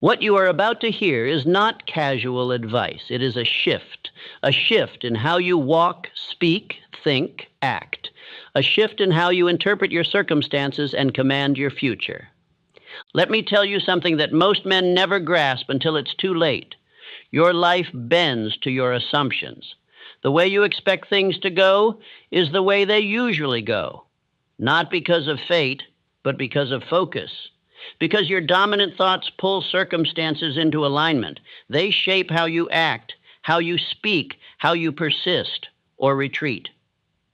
What you are about to hear is not casual advice. It is a shift in how you walk, speak, think, act, a shift in how you interpret your circumstances and command your future. Let me tell you something that most men never grasp until it's too late. Your life bends to your assumptions. The way you expect things to go is the way they usually go, not because of fate, but because of focus. Because your dominant thoughts pull circumstances into alignment. They shape how you act, how you speak, how you persist or retreat.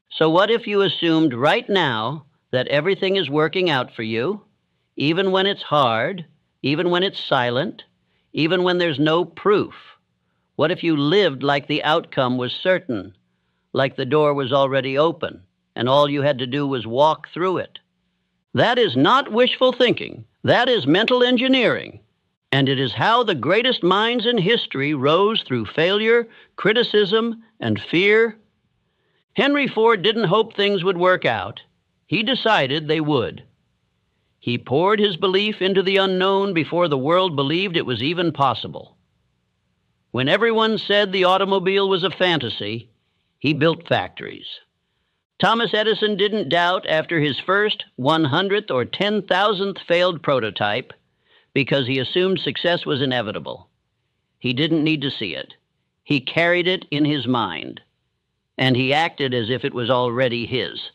So what if you assumed right now that everything is working out for you, even when it's hard, even when it's silent, even when there's no proof? What if you lived like the outcome was certain, like the door was already open, and all you had to do was walk through it? That is not wishful thinking. That is mental engineering. And it is how the greatest minds in history rose through failure, criticism, and fear. Henry Ford didn't hope things would work out. He decided they would. He poured his belief into the unknown before the world believed it was even possible. When everyone said the automobile was a fantasy, he built factories. Thomas Edison didn't doubt after his first 100th or 10,000th failed prototype because he assumed success was inevitable. He didn't need to see it. He carried it in his mind, and he acted as if it was already his.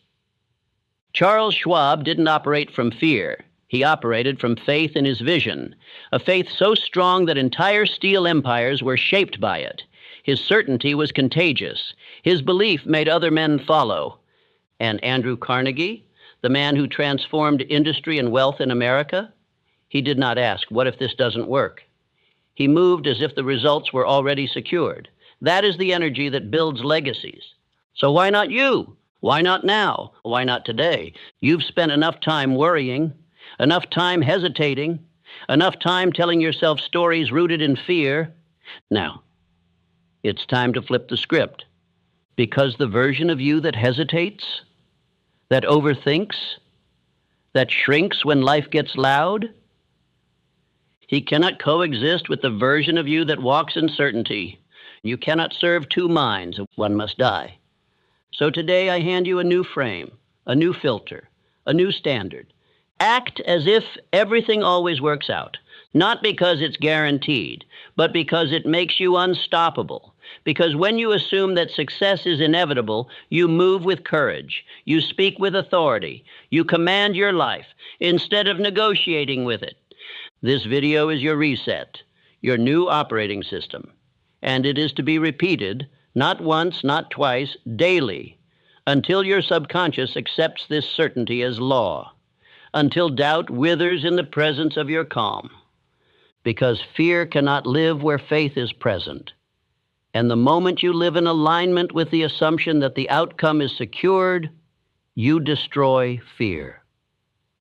Charles Schwab didn't operate from fear. He operated from faith in his vision, a faith so strong that entire steel empires were shaped by it. His certainty was contagious. His belief made other men follow. And Andrew Carnegie, the man who transformed industry and wealth in America, he did not ask, what if this doesn't work? He moved as if the results were already secured. That is the energy that builds legacies. So why not you? Why not now? Why not today? You've spent enough time worrying, enough time hesitating, enough time telling yourself stories rooted in fear. Now, it's time to flip the script. Because the version of you that hesitates, that overthinks, that shrinks when life gets loud, he cannot coexist with the version of you that walks in certainty. You cannot serve two minds. One must die. So today I hand you a new frame, a new filter, a new standard. Act as if everything always works out, not because it's guaranteed, but because it makes you unstoppable. Because when you assume that success is inevitable, you move with courage, you speak with authority, you command your life instead of negotiating with it. This video is your reset, your new operating system, and it is to be repeated, not once, not twice, daily, until your subconscious accepts this certainty as law, until doubt withers in the presence of your calm, because fear cannot live where faith is present. And the moment you live in alignment with the assumption that the outcome is secured, you destroy fear.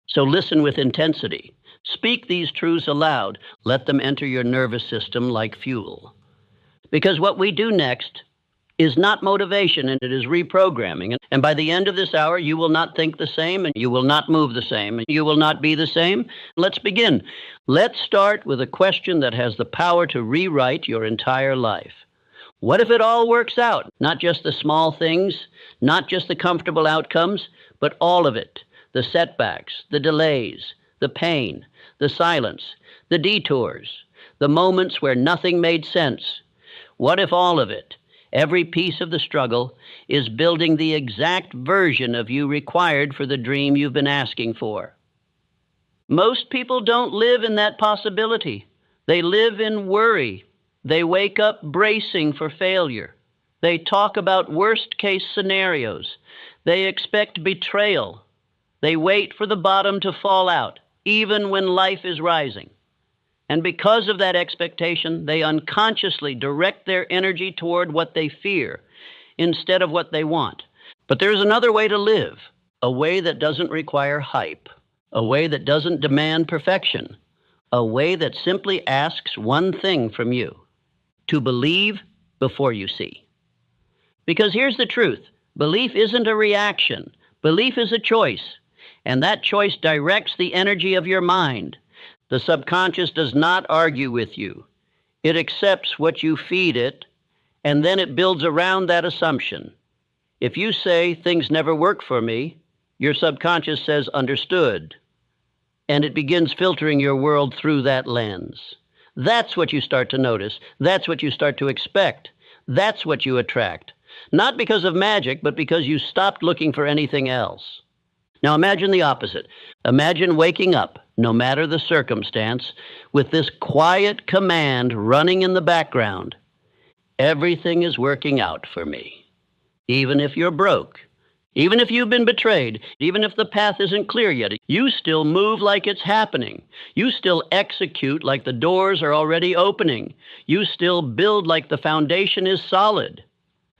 So listen with intensity. Speak these truths aloud. Let them enter your nervous system like fuel. Because what we do next is not motivation, and it is reprogramming. And by the end of this hour, you will not think the same, and you will not move the same, and you will not be the same. Let's begin. Let's start with a question that has the power to rewrite your entire life. What if it all works out? Not just the small things, not just the comfortable outcomes, but all of it. The setbacks, the delays, the pain, the silence, the detours, the moments where nothing made sense. What if all of it, every piece of the struggle, is building the exact version of you required for the dream you've been asking for? Most people don't live in that possibility. They live in worry. They wake up bracing for failure. They talk about worst-case scenarios. They expect betrayal. They wait for the bottom to fall out, even when life is rising. And because of that expectation, they unconsciously direct their energy toward what they fear instead of what they want. But there's another way to live, a way that doesn't require hype, a way that doesn't demand perfection, a way that simply asks one thing from you: to believe before you see. Because here's the truth. Belief isn't a reaction. Belief is a choice. And that choice directs the energy of your mind. The subconscious does not argue with you. It accepts what you feed it, and then it builds around that assumption. If you say things never work for me, your subconscious says understood, and it begins filtering your world through that lens. That's what you start to notice. That's what you start to expect. That's what you attract. Not because of magic, but because you stopped looking for anything else. Now imagine the opposite. Imagine waking up, no matter the circumstance, with this quiet command running in the background. Everything is working out for me. Even if you're broke, even if you've been betrayed, even if the path isn't clear yet, you still move like it's happening. You still execute like the doors are already opening. You still build like the foundation is solid.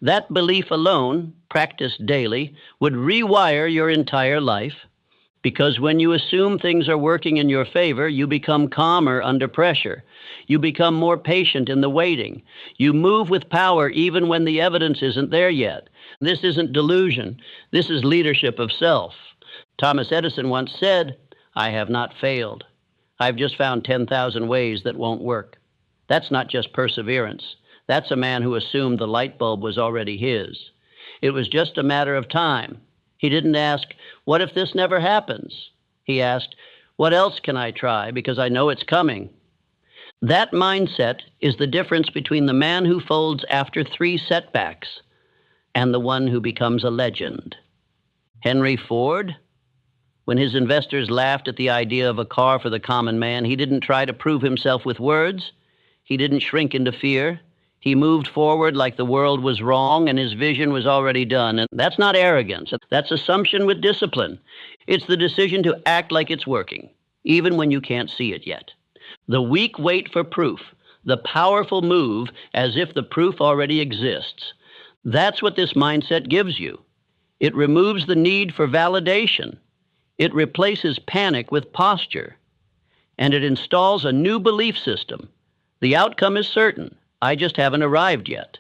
That belief alone, practiced daily, would rewire your entire life, because when you assume things are working in your favor, you become calmer under pressure. You become more patient in the waiting. You move with power even when the evidence isn't there yet. This isn't delusion. This is leadership of self. Thomas Edison once said, "I have not failed. I've just found 10,000 ways that won't work." That's not just perseverance. That's a man who assumed the light bulb was already his. It was just a matter of time. He didn't ask, "What if this never happens?" He asked, "What else can I try, because I know it's coming?" That mindset is the difference between the man who folds after 3 setbacks and the one who becomes a legend. Henry Ford, when his investors laughed at the idea of a car for the common man, he didn't try to prove himself with words. He didn't shrink into fear. He moved forward like the world was wrong and his vision was already done. And that's not arrogance. That's assumption with discipline. It's the decision to act like it's working, even when you can't see it yet. The weak wait for proof. The powerful move as if the proof already exists. That's what this mindset gives you. It removes the need for validation. It replaces panic with posture. And it installs a new belief system. The outcome is certain. I just haven't arrived yet.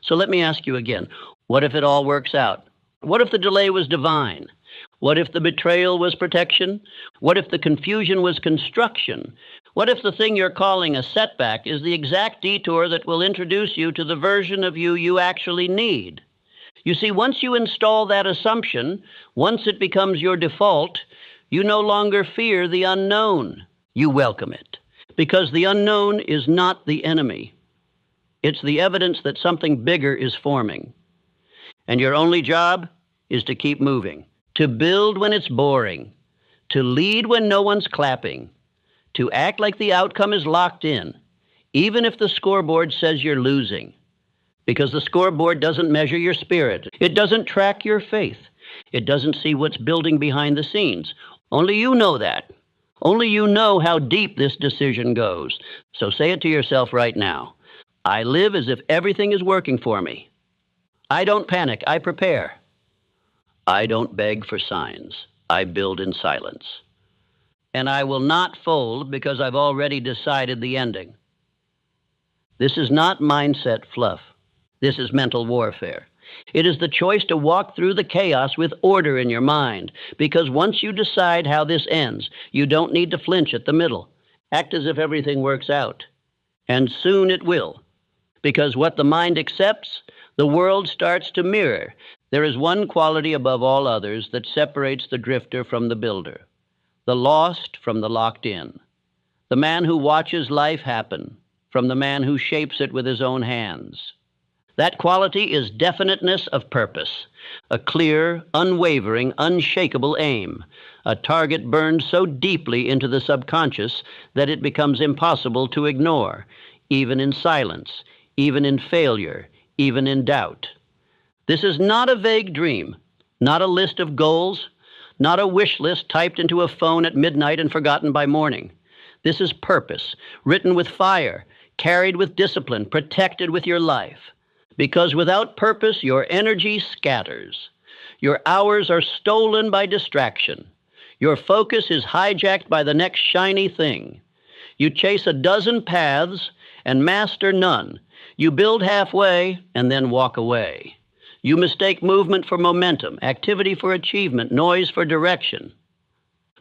So let me ask you again, what if it all works out? What if the delay was divine? What if the betrayal was protection? What if the confusion was construction? What if the thing you're calling a setback is the exact detour that will introduce you to the version of you you actually need? You see, once you install that assumption, once it becomes your default, you no longer fear the unknown. You welcome it. Because the unknown is not the enemy. It's the evidence that something bigger is forming. And your only job is to keep moving, to build when it's boring, to lead when no one's clapping, to act like the outcome is locked in, even if the scoreboard says you're losing. Because the scoreboard doesn't measure your spirit. It doesn't track your faith. It doesn't see what's building behind the scenes. Only you know that. Only you know how deep this decision goes. So say it to yourself right now. I live as if everything is working for me. I don't panic, I prepare. I don't beg for signs. I build in silence. And I will not fold because I've already decided the ending. This is not mindset fluff. This is mental warfare. It is the choice to walk through the chaos with order in your mind, because once you decide how this ends, you don't need to flinch at the middle. Act as if everything works out. And soon it will, because what the mind accepts, the world starts to mirror. There is one quality above all others that separates the drifter from the builder, the lost from the locked in, the man who watches life happen from the man who shapes it with his own hands. That quality is definiteness of purpose, a clear, unwavering, unshakable aim, a target burned so deeply into the subconscious that it becomes impossible to ignore, even in silence, even in failure, even in doubt. This is not a vague dream, not a list of goals, not a wish list typed into a phone at midnight and forgotten by morning. This is purpose, written with fire, carried with discipline, protected with your life. Because without purpose, your energy scatters. Your hours are stolen by distraction. Your focus is hijacked by the next shiny thing. You chase a dozen paths and master none. You build halfway and then walk away. You mistake movement for momentum, activity for achievement, noise for direction.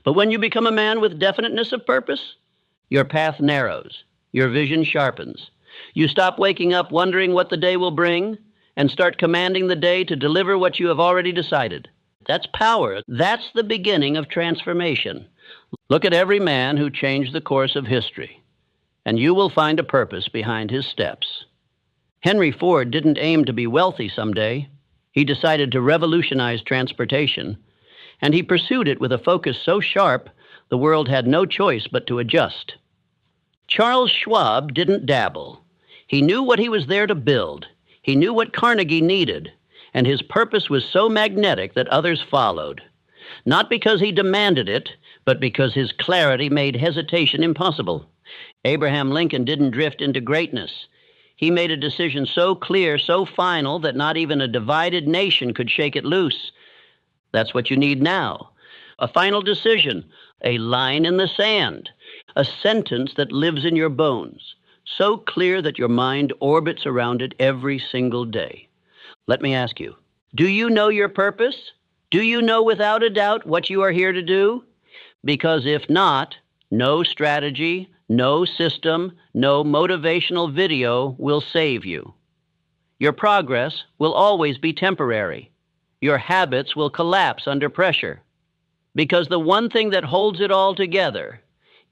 But when you become a man with definiteness of purpose, your path narrows, your vision sharpens. You stop waking up wondering what the day will bring and start commanding the day to deliver what you have already decided. That's power. That's the beginning of transformation. Look at every man who changed the course of history, and you will find a purpose behind his steps. Henry Ford didn't aim to be wealthy someday. He decided to revolutionize transportation, and he pursued it with a focus so sharp the world had no choice but to adjust. Charles Schwab didn't dabble. He knew what he was there to build. He knew what Carnegie needed, and his purpose was so magnetic that others followed. Not because he demanded it, but because his clarity made hesitation impossible. Abraham Lincoln didn't drift into greatness. He made a decision so clear, so final, that not even a divided nation could shake it loose. That's what you need now. A final decision, a line in the sand, a sentence that lives in your bones, so clear that your mind orbits around it every single day. Let me ask you, do you know your purpose? Do you know without a doubt what you are here to do? Because if not, no strategy, no system, no motivational video will save you. Your progress will always be temporary. Your habits will collapse under pressure. Because the one thing that holds it all together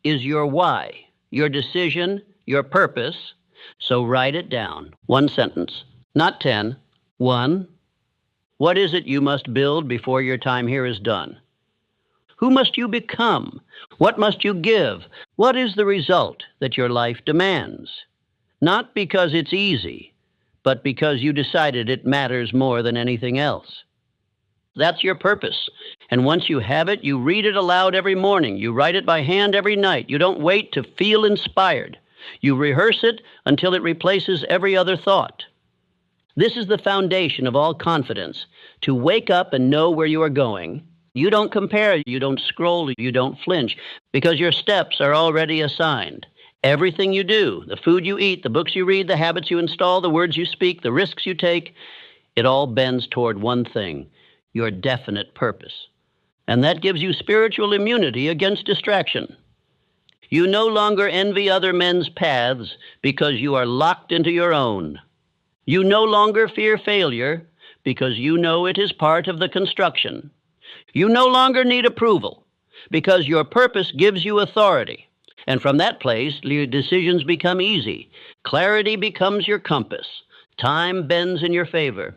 is your why, your decision, your purpose. So write it down. One sentence, not 10. 1. What is it you must build before your time here is done? Who must you become? What must you give? What is the result that your life demands? Not because it's easy, but because you decided it matters more than anything else. That's your purpose. And once you have it, you read it aloud every morning. You write it by hand every night. You don't wait to feel inspired. You rehearse it until it replaces every other thought. This is the foundation of all confidence, to wake up and know where you are going. You don't compare, you don't scroll, you don't flinch, because your steps are already assigned. Everything you do, the food you eat, the books you read, the habits you install, the words you speak, the risks you take, it all bends toward one thing, your definite purpose. And that gives you spiritual immunity against distraction. You no longer envy other men's paths because you are locked into your own. You no longer fear failure because you know it is part of the construction. You no longer need approval because your purpose gives you authority. And from that place, your decisions become easy. Clarity becomes your compass. Time bends in your favor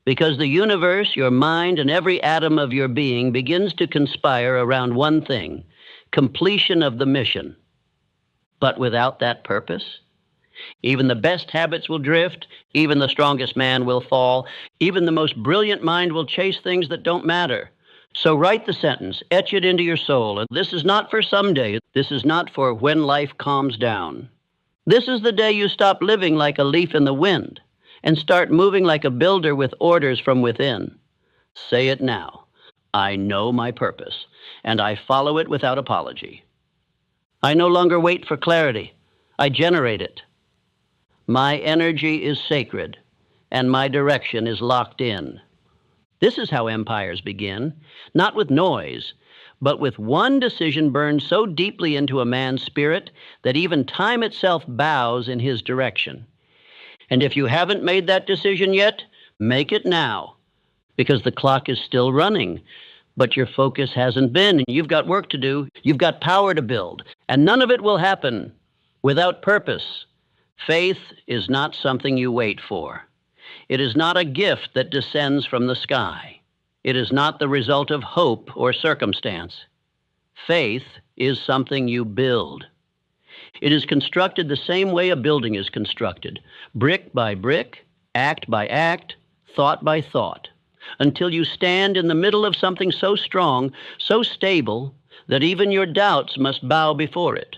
because the universe, your mind, and every atom of your being begins to conspire around one thing, completion of the mission. But without that purpose, even the best habits will drift, even the strongest man will fall, even the most brilliant mind will chase things that don't matter. So write the sentence, etch it into your soul. And this is not for someday. This is not for when life calms down. This is the day you stop living like a leaf in the wind and start moving like a builder with orders from within. Say it now. I know my purpose, and I follow it without apology. I no longer wait for clarity. I generate it. My energy is sacred, and my direction is locked in. This is how empires begin, not with noise, but with one decision burned so deeply into a man's spirit that even time itself bows in his direction. And if you haven't made that decision yet, make it now, because the clock is still running, but your focus hasn't been. You've got work to do. You've got power to build, and none of it will happen without purpose. Faith is not something you wait for. It is not a gift that descends from the sky. It is not the result of hope or circumstance. Faith is something you build. It is constructed the same way a building is constructed, brick by brick, act by act, thought by thought, until you stand in the middle of something so strong, so stable, that even your doubts must bow before it.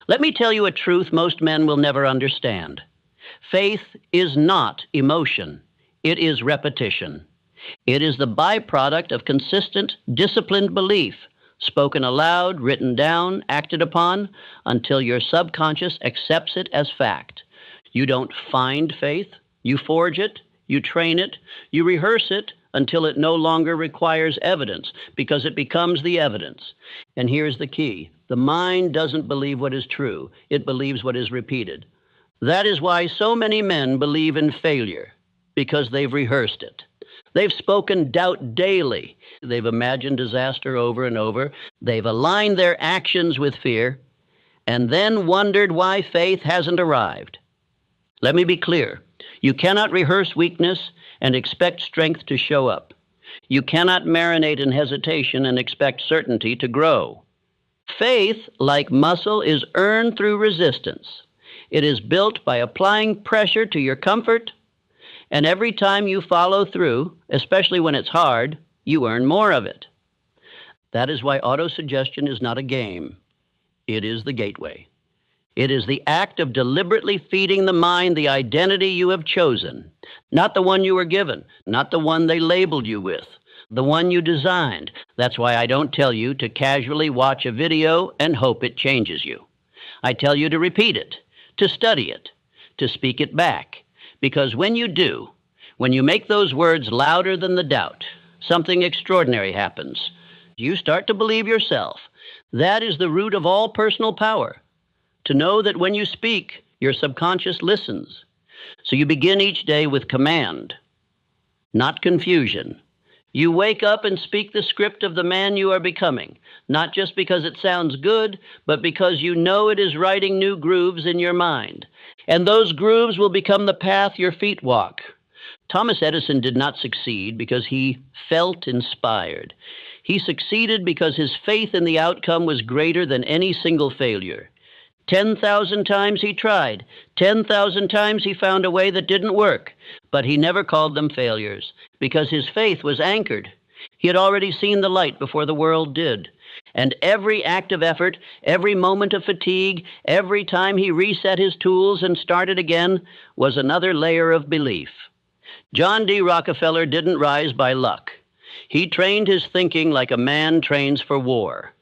Let me tell you a truth most men will never understand. Faith is not emotion. It is repetition. It is the byproduct of consistent, disciplined belief, spoken aloud, written down, acted upon, until your subconscious accepts it as fact. You don't find faith. You forge it. You train it. You rehearse it until it no longer requires evidence, because it becomes the evidence. And here's the key. The mind doesn't believe what is true. It believes what is repeated. That is why so many men believe in failure, because they've rehearsed it. They've spoken doubt daily. They've imagined disaster over and over. They've aligned their actions with fear, and then wondered why faith hasn't arrived. Let me be clear. You cannot rehearse weakness and expect strength to show up. You cannot marinate in hesitation and expect certainty to grow. Faith, like muscle, is earned through resistance. It is built by applying pressure to your comfort, and every time you follow through, especially when it's hard, you earn more of it. That is why autosuggestion is not a game. It is the gateway. It is the act of deliberately feeding the mind the identity you have chosen, not the one you were given, not the one they labeled you with, the one you designed. That's why I don't tell you to casually watch a video and hope it changes you. I tell you to repeat it, to study it, to speak it back. Because when you do, when you make those words louder than the doubt, something extraordinary happens. You start to believe yourself. That is the root of all personal power. To know that when you speak, your subconscious listens. So you begin each day with command, not confusion. You wake up and speak the script of the man you are becoming, not just because it sounds good, but because you know it is writing new grooves in your mind. And those grooves will become the path your feet walk. Thomas Edison did not succeed because he felt inspired. He succeeded because his faith in the outcome was greater than any single failure. 10,000 times he tried. 10,000 times he found a way that didn't work. But he never called them failures because his faith was anchored. He had already seen the light before the world did. And every act of effort, every moment of fatigue, every time he reset his tools and started again was another layer of belief. John D. Rockefeller didn't rise by luck. He trained his thinking like a man trains for war.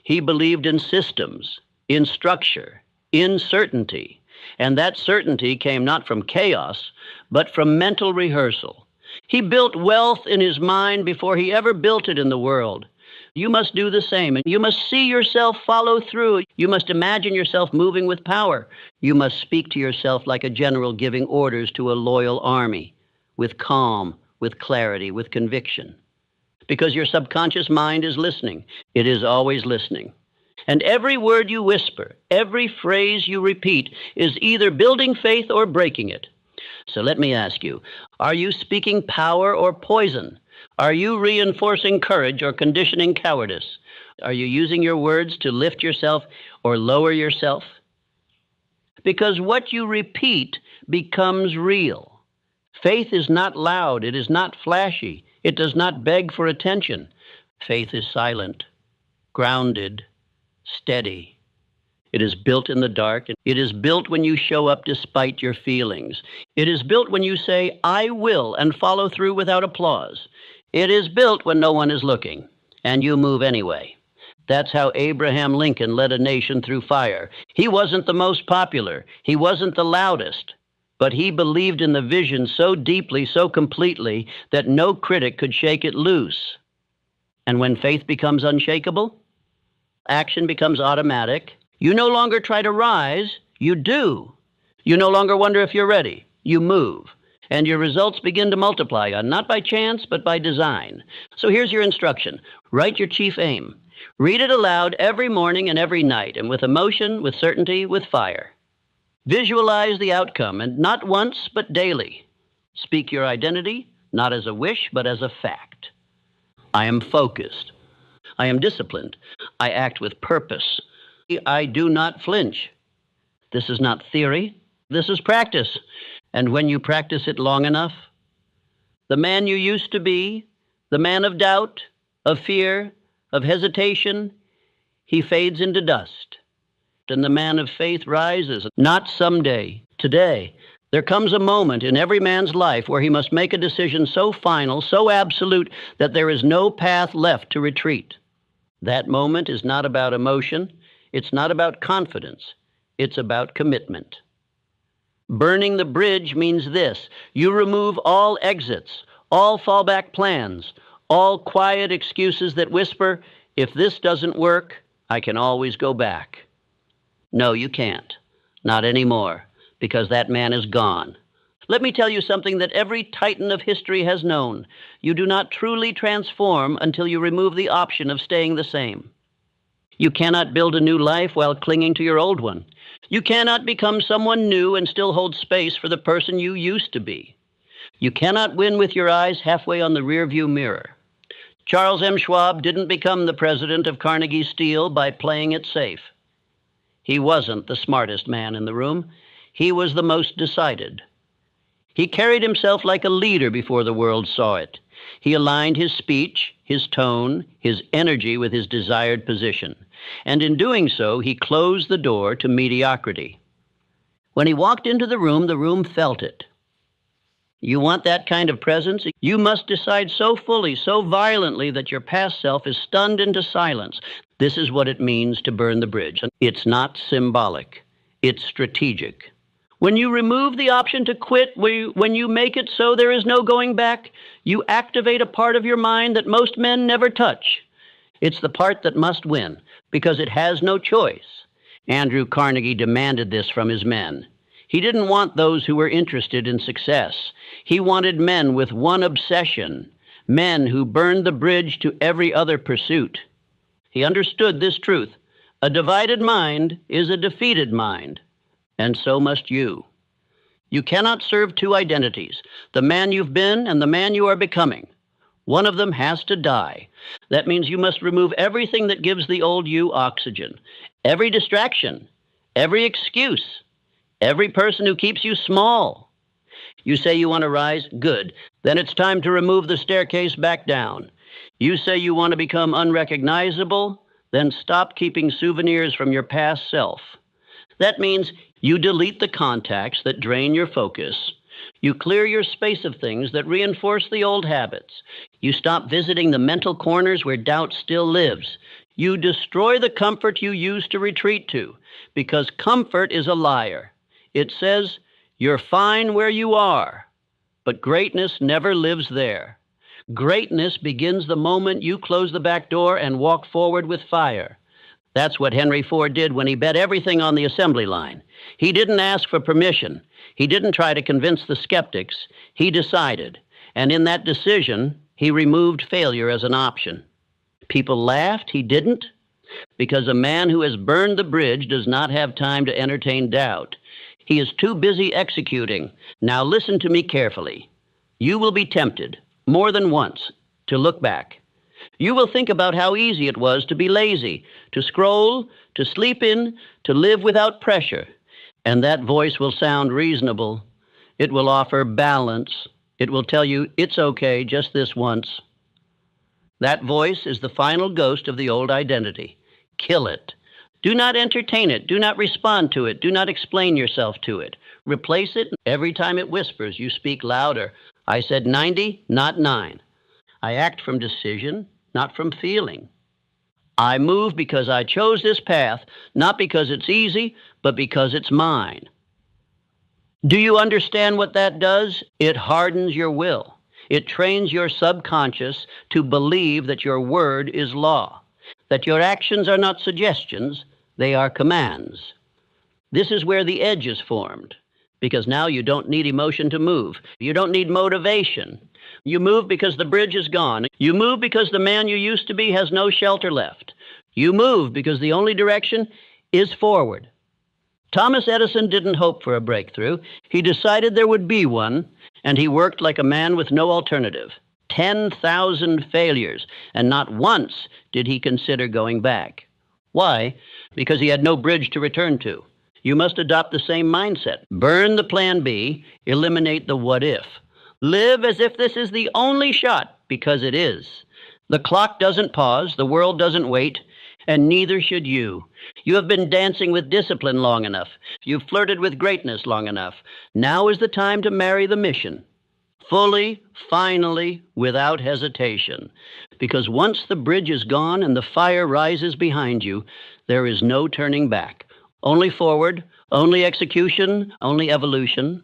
He believed in systems, in structure, in certainty. And that certainty came not from chaos, but from mental rehearsal. He built wealth in his mind before he ever built it in the world. You must do the same, and you must see yourself follow through. You must imagine yourself moving with power. You must speak to yourself like a general giving orders to a loyal army, with calm, with clarity, with conviction. Because your subconscious mind is listening. It is always listening. And every word you whisper, every phrase you repeat is either building faith or breaking it. So let me ask you, are you speaking power or poison? Are you reinforcing courage or conditioning cowardice? Are you using your words to lift yourself or lower yourself? Because what you repeat becomes real. Faith is not loud. It is not flashy. It does not beg for attention. Faith is silent, grounded, steady. It is built in the dark. It is built when you show up despite your feelings. It is built when you say, I will, and follow through without applause. It is built when no one is looking, and you move anyway. That's how Abraham Lincoln led a nation through fire. He wasn't the most popular. He wasn't the loudest. But he believed in the vision so deeply, so completely, that no critic could shake it loose. And when faith becomes unshakable, action becomes automatic. You no longer try to rise, you do. You no longer wonder if you're ready, you move. And your results begin to multiply, not by chance, but by design. So here's your instruction. Write your chief aim. Read it aloud every morning and every night, and with emotion, with certainty, with fire. Visualize the outcome, and not once, but daily. Speak your identity, not as a wish, but as a fact. I am focused. I am disciplined. I act with purpose. I do not flinch. This is not theory. This is practice. And when you practice it long enough, the man you used to be, the man of doubt, of fear, of hesitation, he fades into dust. And the man of faith rises, not someday, today. There comes a moment in every man's life where he must make a decision so final, so absolute, that there is no path left to retreat. That moment is not about emotion. It's not about confidence. It's about commitment. Burning the bridge means this: you remove all exits, all fallback plans, all quiet excuses that whisper, if this doesn't work, I can always go back. No, you can't. Not anymore, because that man is gone. Let me tell you something that every titan of history has known. You do not truly transform until you remove the option of staying the same. You cannot build a new life while clinging to your old one. You cannot become someone new and still hold space for the person you used to be. You cannot win with your eyes halfway on the rearview mirror. Charles M. Schwab didn't become the president of Carnegie Steel by playing it safe. He wasn't the smartest man in the room. He was the most decided. He carried himself like a leader before the world saw it. He aligned his speech, his tone, his energy with his desired position. And in doing so, he closed the door to mediocrity. When he walked into the room felt it. You want that kind of presence? You must decide so fully, so violently that your past self is stunned into silence. This is what it means to burn the bridge. It's not symbolic. It's strategic. When you remove the option to quit, when you make it so there is no going back, you activate a part of your mind that most men never touch. It's the part that must win, because it has no choice. Andrew Carnegie demanded this from his men. He didn't want those who were interested in success. He wanted men with one obsession, men who burned the bridge to every other pursuit. He understood this truth. A divided mind is a defeated mind, and so must you. You cannot serve two identities, the man you've been and the man you are becoming. One of them has to die. That means you must remove everything that gives the old you oxygen, every distraction, every excuse, every person who keeps you small. You say you want to rise? Good. Then it's time to remove the staircase back down. You say you want to become unrecognizable? Then stop keeping souvenirs from your past self. That means you delete the contacts that drain your focus. You clear your space of things that reinforce the old habits. You stop visiting the mental corners where doubt still lives. You destroy the comfort you used to retreat to, because comfort is a liar. It says, you're fine where you are, but greatness never lives there. Greatness begins the moment you close the back door and walk forward with fire. That's what Henry Ford did when he bet everything on the assembly line. He didn't ask for permission. He didn't try to convince the skeptics. He decided. And in that decision, he removed failure as an option. People laughed. He didn't. Because a man who has burned the bridge does not have time to entertain doubt. He is too busy executing. Now listen to me carefully. You will be tempted, more than once, to look back. You will think about how easy it was to be lazy, to scroll, to sleep in, to live without pressure. And that voice will sound reasonable. It will offer balance. It will tell you it's okay just this once. That voice is the final ghost of the old identity. Kill it. Do not entertain it. Do not respond to it. Do not explain yourself to it. Replace it. Every time it whispers, you speak louder. I said 90, not 9. I act from decision, not from feeling. I move because I chose this path, not because it's easy, but because it's mine. Do you understand what that does? It hardens your will. It trains your subconscious to believe that your word is law, that your actions are not suggestions, they are commands. This is where the edge is formed, because now you don't need emotion to move. You don't need motivation. You move because the bridge is gone. You move because the man you used to be has no shelter left. You move because the only direction is forward. Thomas Edison didn't hope for a breakthrough. He decided there would be one, and he worked like a man with no alternative. 10,000 failures, and not once did he consider going back. Why? Because he had no bridge to return to. You must adopt the same mindset. Burn the plan B, eliminate the what if. Live as if this is the only shot, because it is. The clock doesn't pause, the world doesn't wait, and neither should you. You have been dancing with discipline long enough. You've flirted with greatness long enough. Now is the time to marry the mission. Fully, finally, without hesitation. Because once the bridge is gone and the fire rises behind you, there is no turning back. Only forward, only execution, only evolution.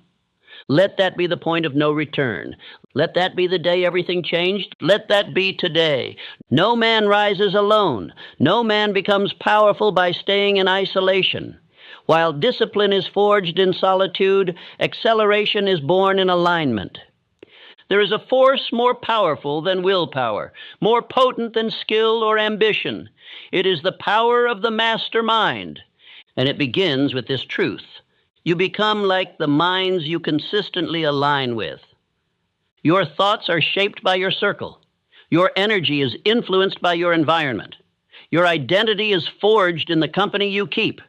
Let that be the point of no return. Let that be the day everything changed. Let that be today. No man rises alone. No man becomes powerful by staying in isolation. While discipline is forged in solitude, acceleration is born in alignment. There is a force more powerful than willpower, more potent than skill or ambition. It is the power of the mastermind, and it begins with this truth. You become like the minds you consistently align with. Your thoughts are shaped by your circle. Your energy is influenced by your environment. Your identity is forged in the company you keep.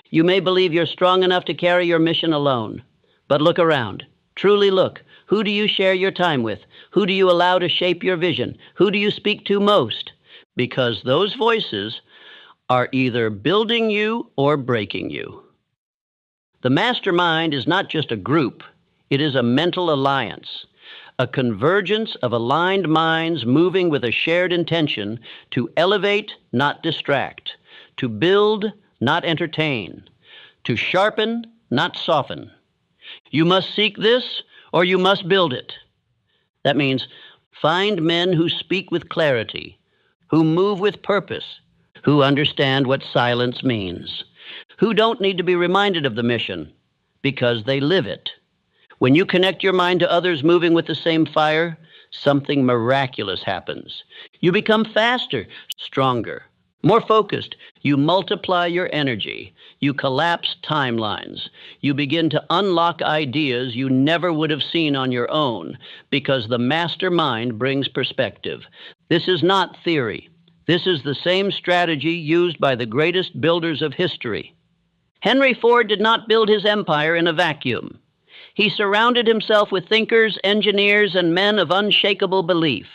You may believe you're strong enough to carry your mission alone, but look around. Truly look. Who do you share your time with? Who do you allow to shape your vision? Who do you speak to most? Because those voices are either building you or breaking you. The mastermind is not just a group, it is a mental alliance, a convergence of aligned minds moving with a shared intention to elevate, not distract, to build, not entertain, to sharpen, not soften. You must seek this, or you must build it. That means find men who speak with clarity, who move with purpose, who understand what silence means, who don't need to be reminded of the mission because they live it. When you connect your mind to others moving with the same fire, something miraculous happens. You become faster, stronger, more focused. You multiply your energy. You collapse timelines. You begin to unlock ideas you never would have seen on your own because the mastermind brings perspective. This is not theory. This is the same strategy used by the greatest builders of history. Henry Ford did not build his empire in a vacuum. He surrounded himself with thinkers, engineers, and men of unshakable belief.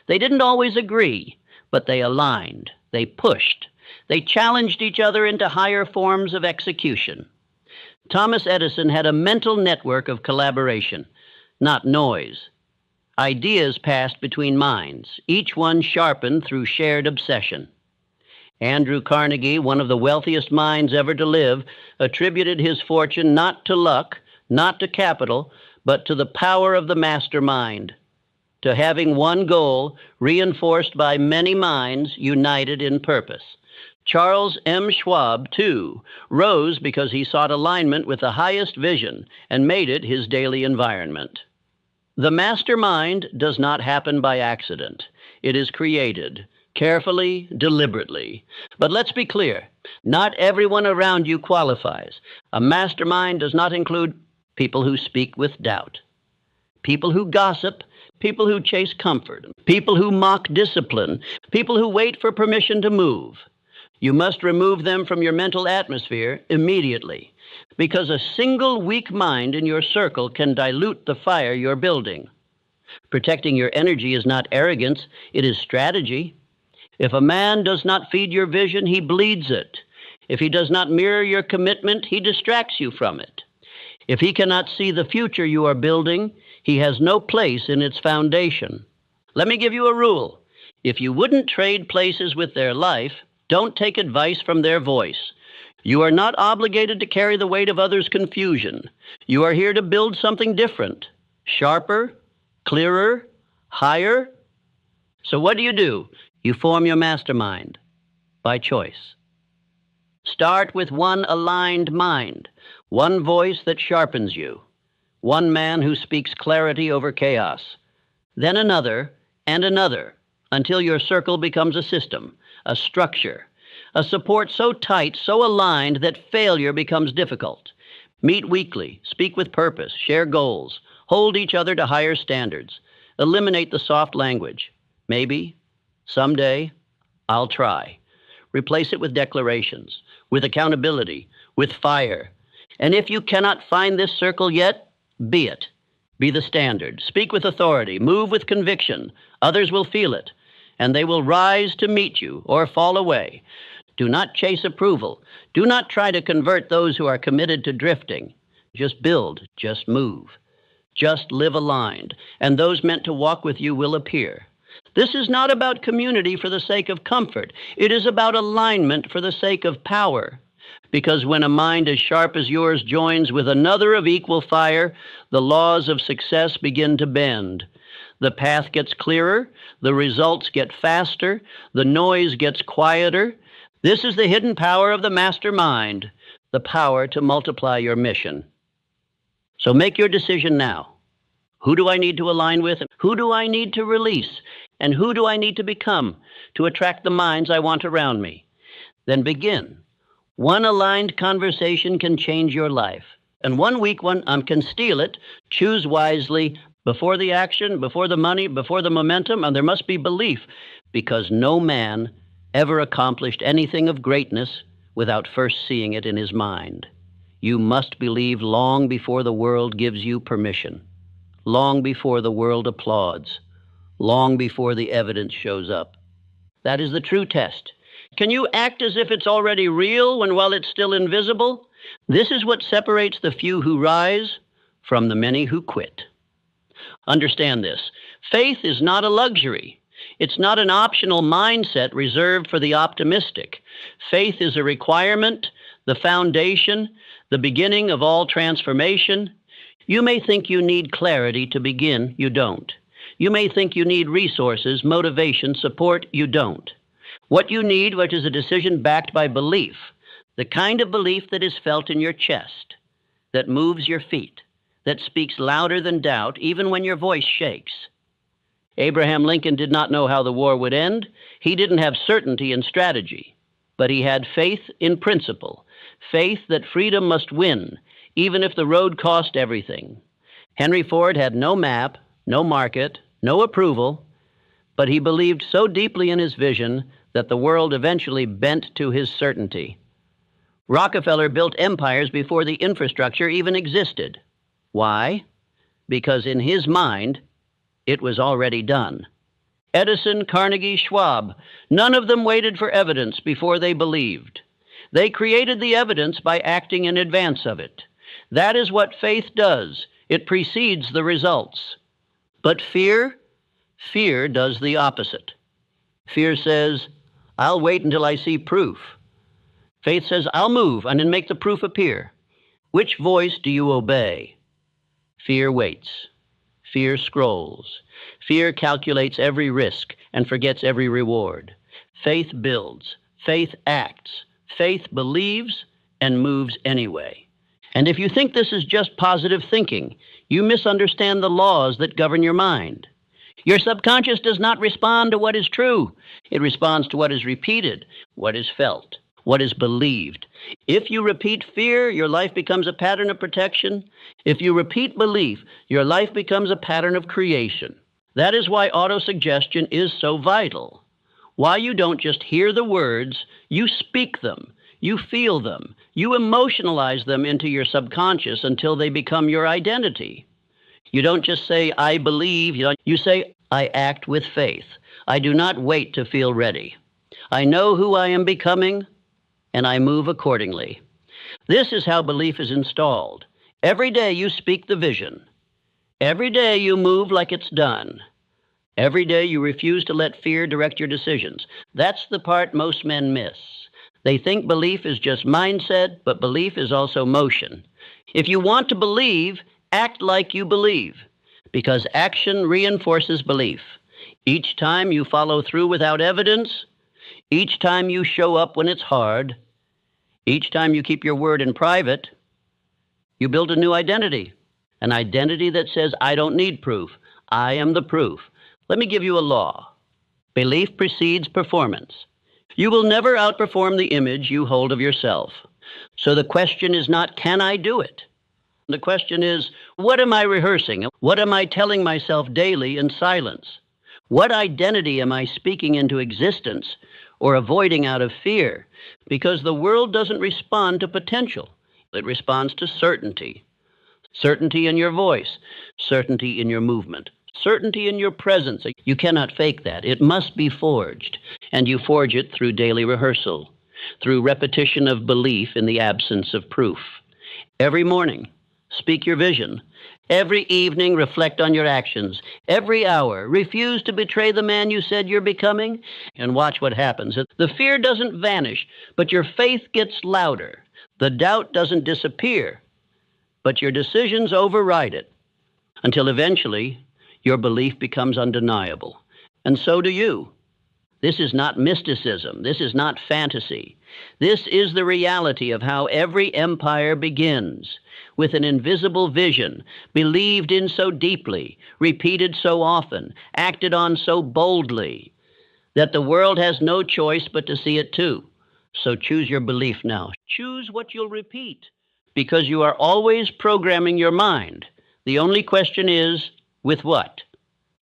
They didn't always agree, but they aligned. They pushed. They challenged each other into higher forms of execution. Thomas Edison had a mental network of collaboration, not noise. Ideas passed between minds, each one sharpened through shared obsession. Andrew Carnegie, one of the wealthiest minds ever to live, attributed his fortune not to luck, not to capital, but to the power of the mastermind, to having one goal reinforced by many minds united in purpose. Charles M. Schwab, too, rose because he sought alignment with the highest vision and made it his daily environment. The mastermind does not happen by accident. It is created carefully, deliberately. But let's be clear, not everyone around you qualifies. A mastermind does not include people who speak with doubt, people who gossip, people who chase comfort, people who mock discipline, people who wait for permission to move. You must remove them from your mental atmosphere immediately, because a single weak mind in your circle can dilute the fire you're building. Protecting your energy is not arrogance, it is strategy. If a man does not feed your vision, he bleeds it. If he does not mirror your commitment, he distracts you from it. If he cannot see the future you are building, he has no place in its foundation. Let me give you a rule. If you wouldn't trade places with their life, don't take advice from their voice. You are not obligated to carry the weight of others' confusion. You are here to build something different, sharper, clearer, higher. So what do? You form your mastermind by choice. Start with one aligned mind, one voice that sharpens you, one man who speaks clarity over chaos, then another and another, until your circle becomes a system, a structure, a support so tight, so aligned that failure becomes difficult. Meet weekly, speak with purpose, share goals, hold each other to higher standards, eliminate the soft language. Maybe, someday, I'll try. Replace it with declarations, with accountability, with fire. And if you cannot find this circle yet, be it. Be the standard. Speak with authority. Move with conviction. Others will feel it, and they will rise to meet you or fall away. Do not chase approval. Do not try to convert those who are committed to drifting. Just build. Just move. Just live aligned, and those meant to walk with you will appear. This is not about community for the sake of comfort. It is about alignment for the sake of power. Because when a mind as sharp as yours joins with another of equal fire, the laws of success begin to bend. The path gets clearer, the results get faster, the noise gets quieter. This is the hidden power of the master mind, the power to multiply your mission. So make your decision now. Who do I need to align with? Who do I need to release? And who do I need to become to attract the minds I want around me? Then begin. One aligned conversation can change your life. And one weak one can steal it. Choose wisely. Before the action, before the money, before the momentum, and there must be belief, because no man ever accomplished anything of greatness without first seeing it in his mind. You must believe long before the world gives you permission, long before the world applauds, long before the evidence shows up. That is the true test. Can you act as if it's already real while it's still invisible? This is what separates the few who rise from the many who quit. Understand this. Faith is not a luxury. It's not an optional mindset reserved for the optimistic. Faith is a requirement, the foundation, the beginning of all transformation. You may think you need clarity to begin. You don't. You may think you need resources, motivation, support. You don't. What you need, which is a decision backed by belief, the kind of belief that is felt in your chest, that moves your feet, that speaks louder than doubt, even when your voice shakes. Abraham Lincoln did not know how the war would end. He didn't have certainty in strategy, but he had faith in principle, faith that freedom must win, even if the road cost everything. Henry Ford had no map, no market, no approval, but he believed so deeply in his vision that the world eventually bent to his certainty. Rockefeller built empires before the infrastructure even existed. Why? Because in his mind, it was already done. Edison, Carnegie, Schwab, none of them waited for evidence before they believed. They created the evidence by acting in advance of it. That is what faith does. It precedes the results. But fear does the opposite. Fear says, I'll wait until I see proof. Faith says, I'll move and then make the proof appear. Which voice do you obey? Fear waits. Fear scrolls. Fear calculates every risk and forgets every reward. Faith builds. Faith acts. Faith believes and moves anyway. And if you think this is just positive thinking, you misunderstand the laws that govern your mind. Your subconscious does not respond to what is true. It responds to what is repeated, what is felt, what is believed. If you repeat fear, your life becomes a pattern of protection. If you repeat belief, your life becomes a pattern of creation. That is why autosuggestion is so vital. Why you don't just hear the words, you speak them, you feel them, you emotionalize them into your subconscious until they become your identity. You don't just say, I believe, you say, I act with faith. I do not wait to feel ready. I know who I am becoming, and I move accordingly. This is how belief is installed. Every day you speak the vision. Every day you move like it's done. Every day you refuse to let fear direct your decisions. That's the part most men miss. They think belief is just mindset, but belief is also motion. If you want to believe, act like you believe, because action reinforces belief. Each time you follow through without evidence, each time you show up when it's hard, each time you keep your word in private, you build a new identity, an identity that says, I don't need proof. I am the proof. Let me give you a law. Belief precedes performance. You will never outperform the image you hold of yourself. So the question is not, can I do it? The question is, what am I rehearsing? What am I telling myself daily in silence? What identity am I speaking into existence or avoiding out of fear? Because the world doesn't respond to potential. It responds to certainty. Certainty in your voice, certainty in your movement, certainty in your presence. You cannot fake that. It must be forged. And you forge it through daily rehearsal, through repetition of belief in the absence of proof. Every morning, speak your vision. Every evening, reflect on your actions. Every hour, refuse to betray the man you said you're becoming, and watch what happens. The fear doesn't vanish, but your faith gets louder. The doubt doesn't disappear, but your decisions override it, until eventually your belief becomes undeniable. And so do you. This is not mysticism. This is not fantasy. This is the reality of how every empire begins, with an invisible vision, believed in so deeply, repeated so often, acted on so boldly, that the world has no choice but to see it too. So choose your belief now. Choose what you'll repeat, because you are always programming your mind. The only question is, with what?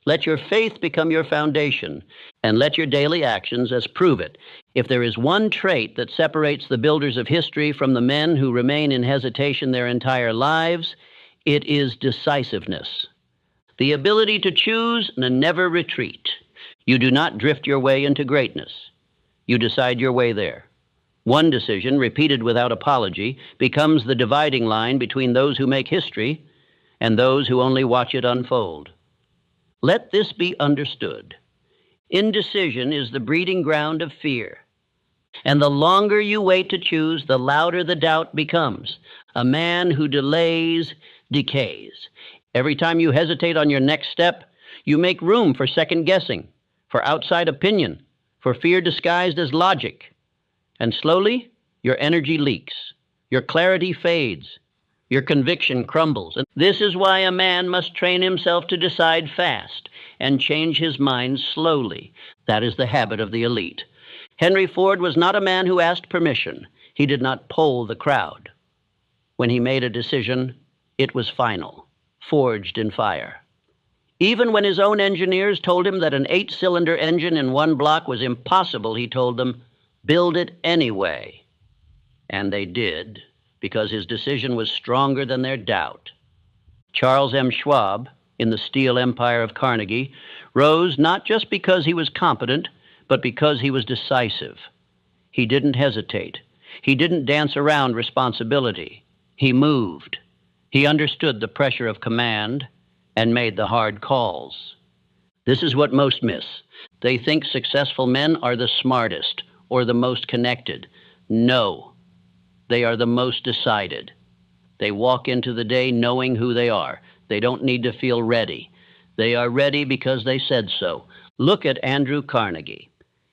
Let your faith become your foundation, and let your daily actions as prove it. If there is one trait that separates the builders of history from the men who remain in hesitation their entire lives, it is decisiveness. The ability to choose and never retreat. You do not drift your way into greatness. You decide your way there. One decision, repeated without apology, becomes the dividing line between those who make history and those who only watch it unfold. Let this be understood. Indecision is the breeding ground of fear. And the longer you wait to choose, the louder the doubt becomes. A man who delays decays. Every time you hesitate on your next step, you make room for second guessing, for outside opinion, for fear disguised as logic. And slowly, your energy leaks. Your clarity fades. Your conviction crumbles. And this is why a man must train himself to decide fast and change his mind slowly. That is the habit of the elite. Henry Ford was not a man who asked permission. He did not poll the crowd. When he made a decision, it was final, forged in fire. Even when his own engineers told him that an 8-cylinder engine in one block was impossible, he told them, build it anyway. And they did, because his decision was stronger than their doubt. Charles M. Schwab, in the steel empire of Carnegie, rose not just because he was competent, but because he was decisive. He didn't hesitate. He didn't dance around responsibility. He moved. He understood the pressure of command and made the hard calls. This is what most miss. They think successful men are the smartest or the most connected. No. They are the most decided. They walk into the day knowing who they are. They don't need to feel ready. They are ready because they said so. Look at Andrew Carnegie.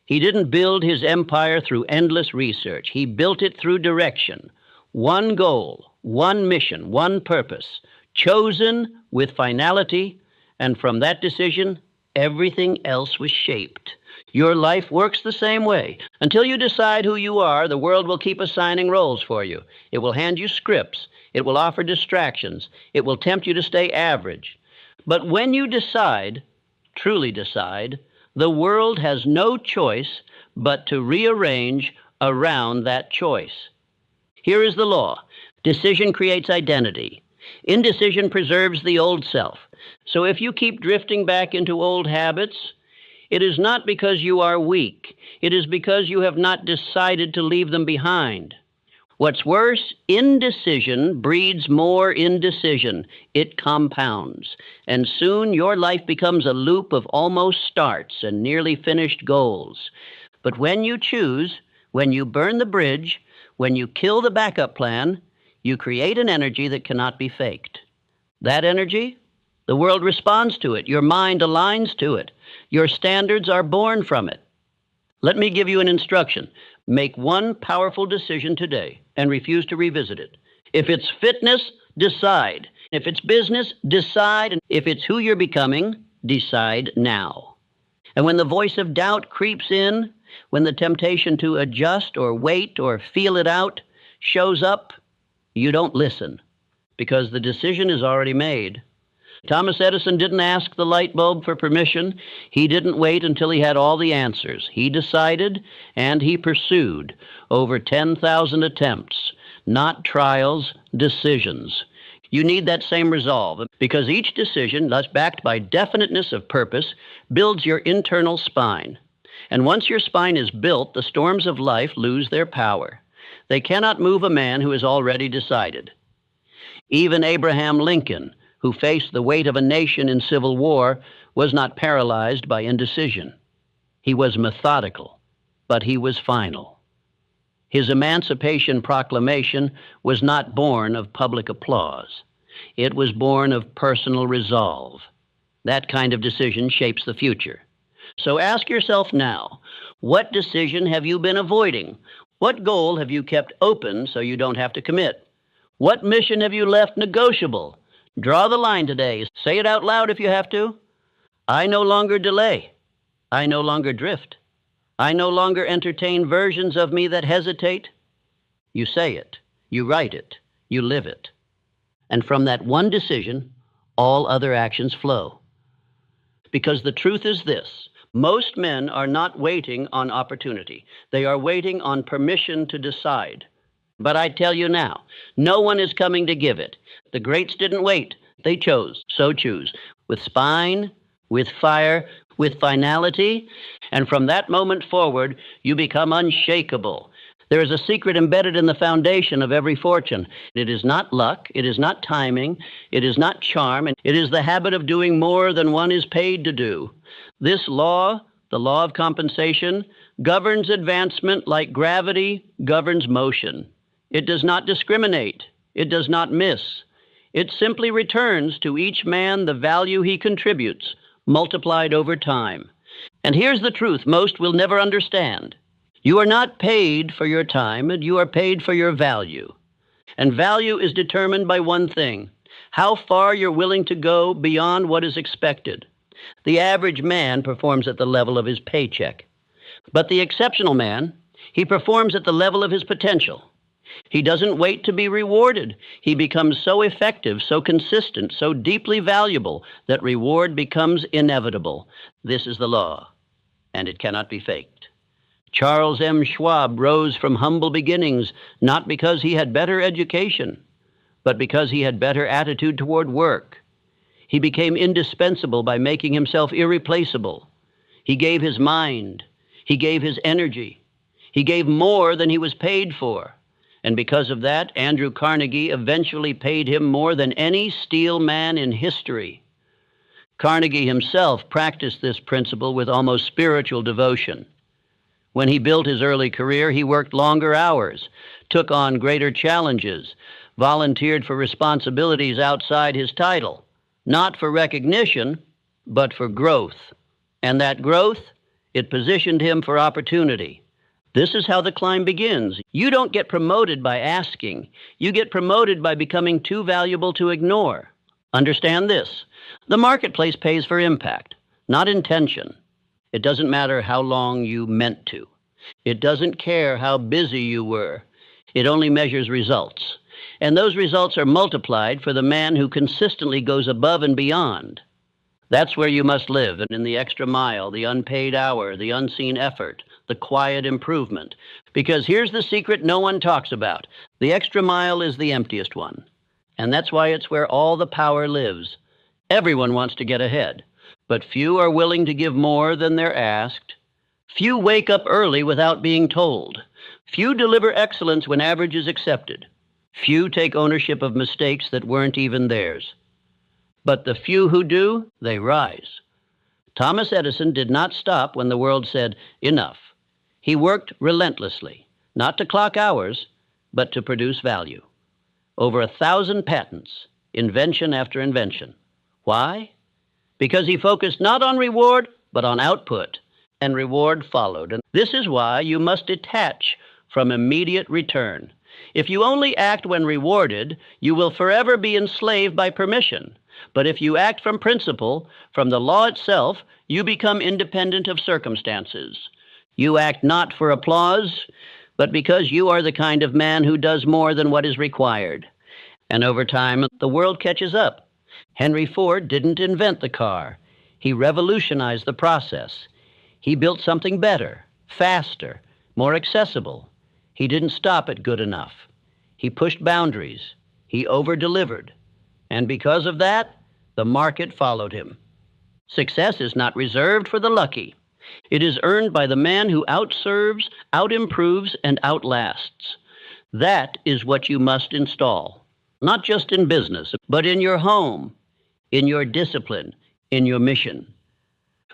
He didn't build his empire through endless research. He built it through direction. One goal, one mission, one purpose, chosen with finality, and from that decision, everything else was shaped. Your life works the same way. Until you decide who you are, the world will keep assigning roles for you. It will hand you scripts. It will offer distractions. It will tempt you to stay average. But when you decide, truly decide, the world has no choice but to rearrange around that choice. Here is the law. Decision creates identity. Indecision preserves the old self. So if you keep drifting back into old habits, it is not because you are weak. It is because you have not decided to leave them behind. What's worse, indecision breeds more indecision. It compounds. And soon your life becomes a loop of almost starts and nearly finished goals. But when you choose, when you burn the bridge, when you kill the backup plan, you create an energy that cannot be faked. That energy, the world responds to it. Your mind aligns to it. Your standards are born from it. Let me give you an instruction. Make one powerful decision today and refuse to revisit it. If it's fitness, decide. If it's business, decide. And if it's who you're becoming, decide now. And when the voice of doubt creeps in, when the temptation to adjust or wait or feel it out shows up, you don't listen, because the decision is already made. Thomas Edison didn't ask the light bulb for permission. He didn't wait until he had all the answers. He decided and he pursued over 10,000 attempts, not trials, decisions. You need that same resolve, because each decision, thus backed by definiteness of purpose, builds your internal spine. And once your spine is built, the storms of life lose their power. They cannot move a man who has already decided. Even Abraham Lincoln, who faced the weight of a nation in civil war, was not paralyzed by indecision. He was methodical, but he was final. His Emancipation Proclamation was not born of public applause. It was born of personal resolve. That kind of decision shapes the future. So ask yourself now, what decision have you been avoiding? What goal have you kept open so you don't have to commit? What mission have you left negotiable? Draw the line today. Say it out loud if you have to. I no longer delay. I no longer drift. I no longer entertain versions of me that hesitate. You say it. You write it. You live it. And from that one decision, all other actions flow. Because the truth is this: most men are not waiting on opportunity. They are waiting on permission to decide. But I tell you now, no one is coming to give it. The greats didn't wait. They chose. So choose. With spine, with fire, with finality. And from that moment forward, you become unshakable. There is a secret embedded in the foundation of every fortune. It is not luck. It is not timing. It is not charm. And it is the habit of doing more than one is paid to do. This law, the law of compensation, governs advancement like gravity governs motion. It does not discriminate. It does not miss. It simply returns to each man the value he contributes, multiplied over time. And here's the truth most will never understand. You are not paid for your time, and you are paid for your value. And value is determined by one thing: how far you're willing to go beyond what is expected. The average man performs at the level of his paycheck. But the exceptional man, he performs at the level of his potential. He doesn't wait to be rewarded. He becomes so effective, so consistent, so deeply valuable that reward becomes inevitable. This is the law, and it cannot be faked. Charles M. Schwab rose from humble beginnings not because he had better education, but because he had better attitude toward work. He became indispensable by making himself irreplaceable. He gave his mind. He gave his energy. He gave more than he was paid for. And because of that, Andrew Carnegie eventually paid him more than any steel man in history. Carnegie himself practiced this principle with almost spiritual devotion. When he built his early career, he worked longer hours, took on greater challenges, volunteered for responsibilities outside his title, not for recognition, but for growth. And that growth, it positioned him for opportunity. This is how the climb begins. You don't get promoted by asking. You get promoted by becoming too valuable to ignore. Understand this: the marketplace pays for impact, not intention. It doesn't matter how long you meant to. It doesn't care how busy you were. It only measures results. And those results are multiplied for the man who consistently goes above and beyond. That's where you must live, and in the extra mile, the unpaid hour, the unseen effort, the quiet improvement. Because here's the secret no one talks about. The extra mile is the emptiest one. And that's why it's where all the power lives. Everyone wants to get ahead, but few are willing to give more than they're asked. Few wake up early without being told. Few deliver excellence when average is accepted. Few take ownership of mistakes that weren't even theirs. But the few who do, they rise. Thomas Edison did not stop when the world said, enough. He worked relentlessly, not to clock hours, but to produce value. Over 1,000 patents, invention after invention. Why? Because he focused not on reward, but on output, and reward followed. And this is why you must detach from immediate return. If you only act when rewarded, you will forever be enslaved by permission. But if you act from principle, from the law itself, you become independent of circumstances. You act not for applause, but because you are the kind of man who does more than what is required. And over time, the world catches up. Henry Ford didn't invent the car. He revolutionized the process. He built something better, faster, more accessible. He didn't stop at good enough. He pushed boundaries. He over-delivered. And because of that, the market followed him. Success is not reserved for the lucky. It is earned by the man who outserves, outimproves, and outlasts. That is what you must install. not just in business, but in your home, in your discipline, in your mission.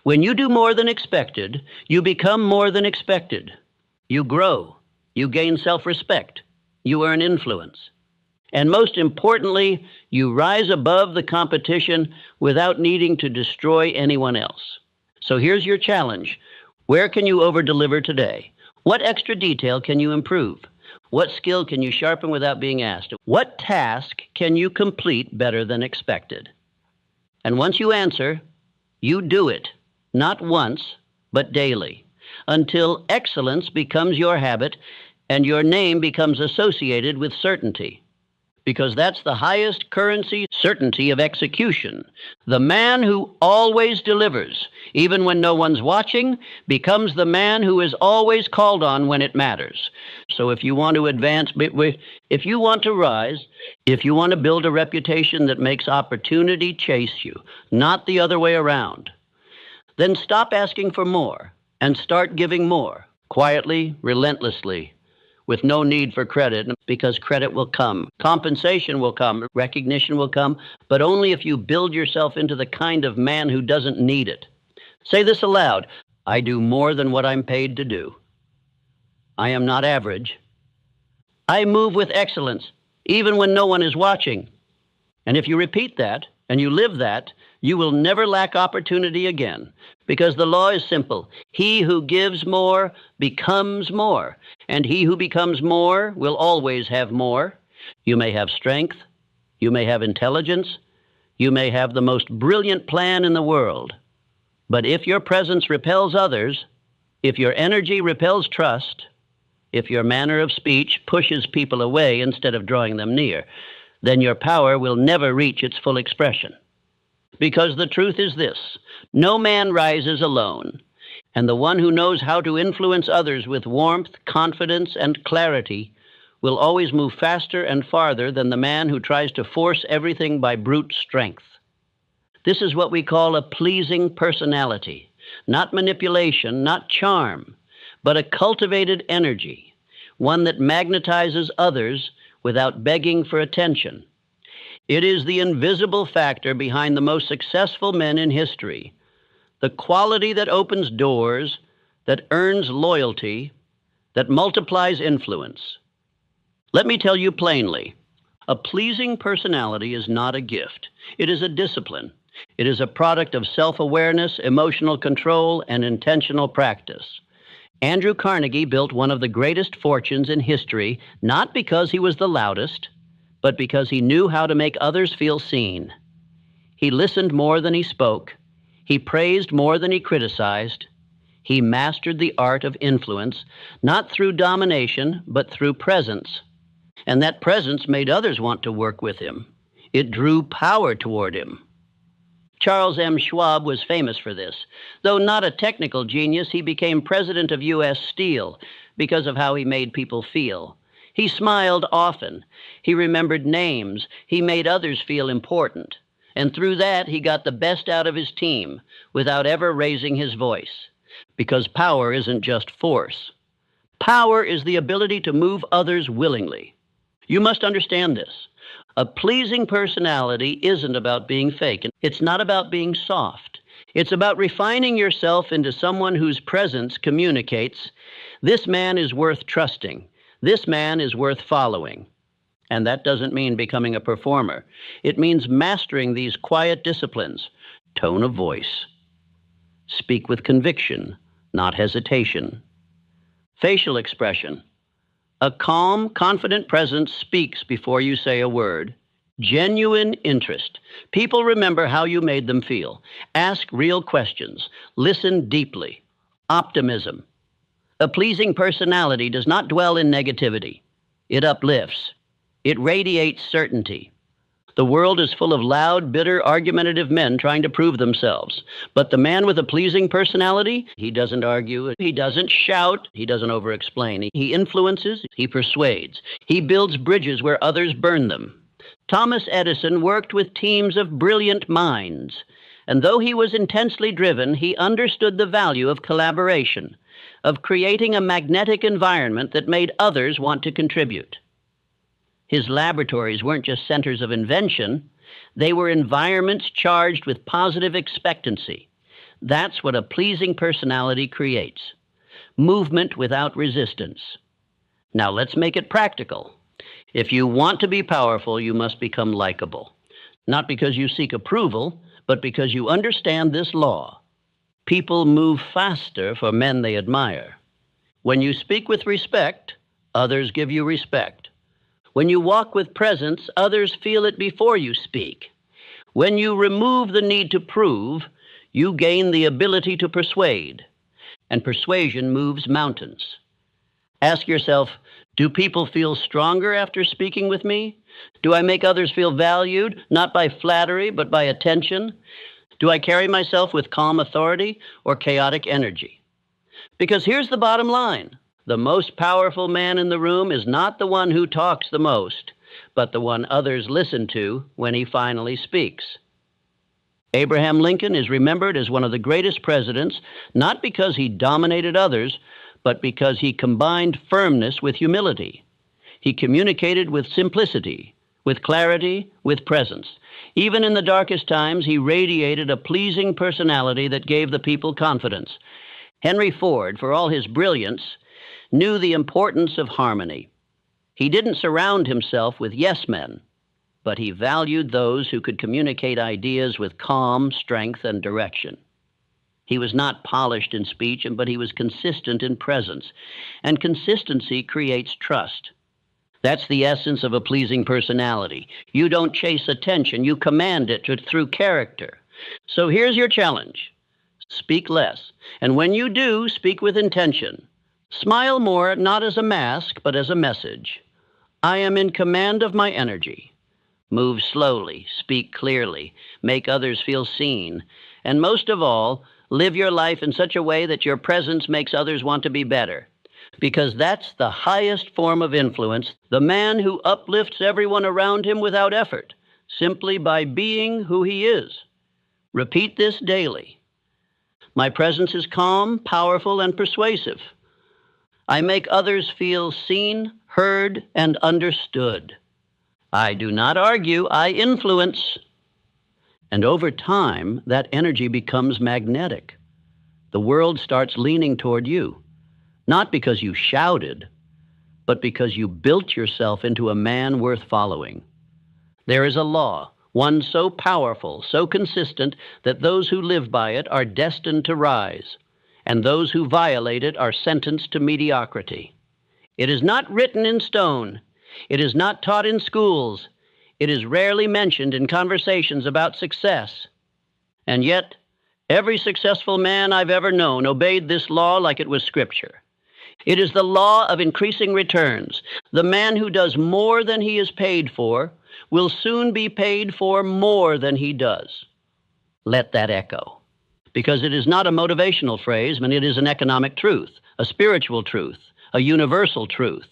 When you do more than expected, you become more than expected. You grow. You gain self-respect. You earn influence. And most importantly, you rise above the competition without needing to destroy anyone else. So here's your challenge. Where can you over-deliver today? What extra detail can you improve? What skill can you sharpen without being asked? What task can you complete better than expected? And once you answer, you do it, not once, but daily, until excellence becomes your habit and your name becomes associated with certainty. Because that's the highest currency, certainty of execution. The man who always delivers, even when no one's watching, becomes the man who is always called on when it matters. So if you want to advance, if you want to rise, if you want to build a reputation that makes opportunity chase you, not the other way around, then stop asking for more and start giving more, quietly, relentlessly, with no need for credit, because credit will come. Compensation will come. Recognition will come, but only if you build yourself into the kind of man who doesn't need it. Say this aloud. I do more than what I'm paid to do. I am not average. I move with excellence, even when no one is watching. And if you repeat that, and you live that, you will never lack opportunity again, because the law is simple. He who gives more becomes more, and he who becomes more will always have more. You may have strength, you may have intelligence, you may have the most brilliant plan in the world, but if your presence repels others, if your energy repels trust, if your manner of speech pushes people away instead of drawing them near, then your power will never reach its full expression. Because the truth is this: no man rises alone, and the one who knows how to influence others with warmth, confidence, and clarity will always move faster and farther than the man who tries to force everything by brute strength. This is what we call a pleasing personality, not manipulation, not charm, but a cultivated energy, one that magnetizes others without begging for attention. It is the invisible factor behind the most successful men in history, the quality that opens doors, that earns loyalty, that multiplies influence. Let me tell you plainly, a pleasing personality is not a gift. It is a discipline. It is a product of self-awareness, emotional control, and intentional practice. Andrew Carnegie built one of the greatest fortunes in history, not because he was the loudest, but because he knew how to make others feel seen. He listened more than he spoke. He praised more than he criticized. He mastered the art of influence, not through domination, but through presence. And that presence made others want to work with him. It drew power toward him. Charles M. Schwab was famous for this. Though not a technical genius, he became president of U.S. Steel because of how he made people feel. He smiled often. He remembered names. He made others feel important. And through that, he got the best out of his team without ever raising his voice. Because power isn't just force. Power is the ability to move others willingly. You must understand this. A pleasing personality isn't about being fake. It's not about being soft. It's about refining yourself into someone whose presence communicates, this man is worth trusting. This man is worth following. And that doesn't mean becoming a performer. It means mastering these quiet disciplines. Tone of voice. Speak with conviction, not hesitation. Facial expression. A calm, confident presence speaks before you say a word. Genuine interest. People remember how you made them feel. Ask real questions. Listen deeply. Optimism. A pleasing personality does not dwell in negativity. It uplifts. It radiates certainty. The world is full of loud, bitter, argumentative men trying to prove themselves. But the man with a pleasing personality, he doesn't argue, he doesn't shout, he doesn't over-explain. He influences, he persuades. He builds bridges where others burn them. Thomas Edison worked with teams of brilliant minds. And though he was intensely driven, he understood the value of collaboration, of creating a magnetic environment that made others want to contribute. His laboratories weren't just centers of invention, they were environments charged with positive expectancy. That's what a pleasing personality creates. Movement without resistance. Now let's make it practical. If you want to be powerful, you must become likable. Not because you seek approval, but because you understand this law. People move faster for men they admire. When you speak with respect, others give you respect. When you walk with presence, others feel it before you speak. When you remove the need to prove, you gain the ability to persuade. And persuasion moves mountains. Ask yourself, do people feel stronger after speaking with me? Do I make others feel valued, not by flattery, but by attention? Do I carry myself with calm authority or chaotic energy? Because here's the bottom line. The most powerful man in the room is not the one who talks the most, but the one others listen to when he finally speaks. Abraham Lincoln is remembered as one of the greatest presidents, not because he dominated others, but because he combined firmness with humility. He communicated with simplicity, with clarity, with presence. Even in the darkest times, he radiated a pleasing personality that gave the people confidence. Henry Ford, for all his brilliance, knew the importance of harmony. He didn't surround himself with yes men, but he valued those who could communicate ideas with calm, strength, and direction. He was not polished in speech, but he was consistent in presence, and consistency creates trust. That's the essence of a pleasing personality. You don't chase attention, you command it through character. So here's your challenge. Speak less, and when you do, speak with intention. Smile more, not as a mask, but as a message. I am in command of my energy. Move slowly, speak clearly, make others feel seen, and most of all, live your life in such a way that your presence makes others want to be better. Because that's the highest form of influence, the man who uplifts everyone around him without effort, simply by being who he is. Repeat this daily. My presence is calm, powerful, and persuasive. I make others feel seen, heard, and understood. I do not argue, I influence. And over time, that energy becomes magnetic. The world starts leaning toward you, not because you shouted, but because you built yourself into a man worth following. There is a law, one so powerful, so consistent, that those who live by it are destined to rise, and those who violate it are sentenced to mediocrity. It is not written in stone. It is not taught in schools. It is rarely mentioned in conversations about success. And yet, every successful man I've ever known obeyed this law like it was scripture. It is the law of increasing returns. The man who does more than he is paid for will soon be paid for more than he does. Let that echo. Because it is not a motivational phrase, but it is an economic truth, a spiritual truth, a universal truth.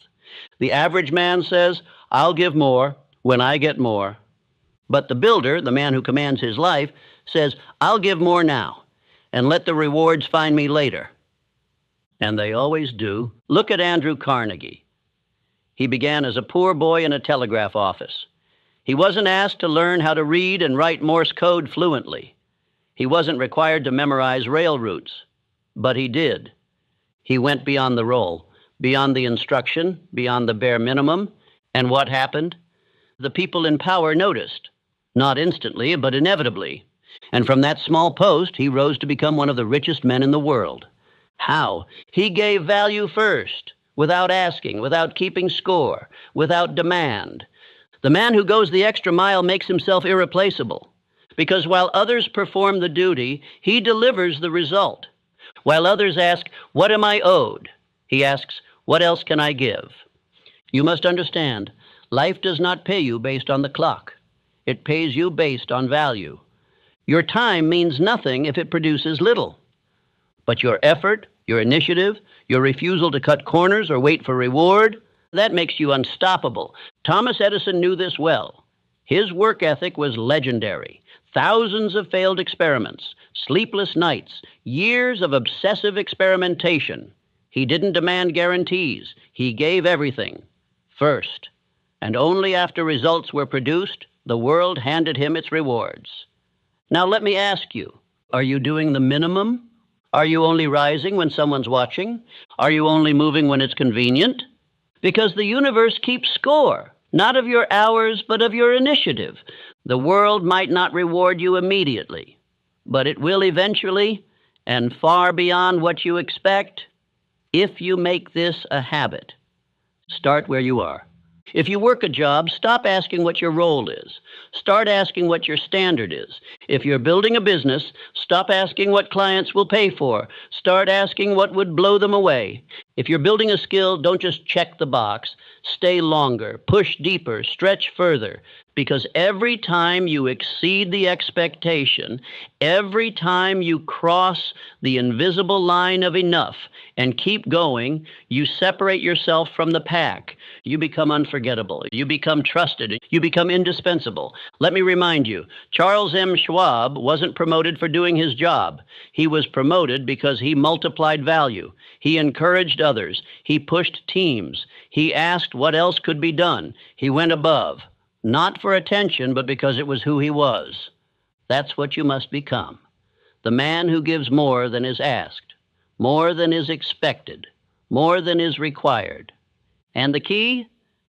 The average man says, I'll give more when I get more. But the builder, the man who commands his life, says, I'll give more now, and let the rewards find me later. And they always do. Look at Andrew Carnegie. He began as a poor boy in a telegraph office. He wasn't asked to learn how to read and write Morse code fluently. He wasn't required to memorize rail routes, but he did. He went beyond the role, beyond the instruction, beyond the bare minimum. And what happened? The people in power noticed, not instantly, but inevitably. And from that small post, he rose to become one of the richest men in the world. How? He gave value first, without asking, without keeping score, without demand. The man who goes the extra mile makes himself irreplaceable, because while others perform the duty, he delivers the result. While others ask, what am I owed? He asks, what else can I give? You must understand, life does not pay you based on the clock. It pays you based on value. Your time means nothing if it produces little. But your effort, your initiative, your refusal to cut corners or wait for reward, that makes you unstoppable. Thomas Edison knew this well. His work ethic was legendary. Thousands of failed experiments, sleepless nights, years of obsessive experimentation. He didn't demand guarantees. He gave everything first. and only after results were produced, the world handed him its rewards. Now let me ask you, are you doing the minimum? Are you only rising when someone's watching? Are you only moving when it's convenient? Because the universe keeps score, not of your hours, but of your initiative. The world might not reward you immediately, but it will eventually, and far beyond what you expect, if you make this a habit. Start where you are. If you work a job, stop asking what your role is. Start asking what your standard is. If you're building a business, stop asking what clients will pay for. Start asking what would blow them away. If you're building a skill, don't just check the box. Stay longer, push deeper, stretch further. Because every time you exceed the expectation, every time you cross the invisible line of enough and keep going, you separate yourself from the pack. You become unforgettable. You become trusted. You become indispensable. Let me remind you, Charles M. Schwab wasn't promoted for doing his job. He was promoted because he multiplied value. He encouraged others. He pushed teams. He asked what else could be done. He went above. Not for attention, but because it was who he was. That's what you must become. The man who gives more than is asked, more than is expected, more than is required. And the key?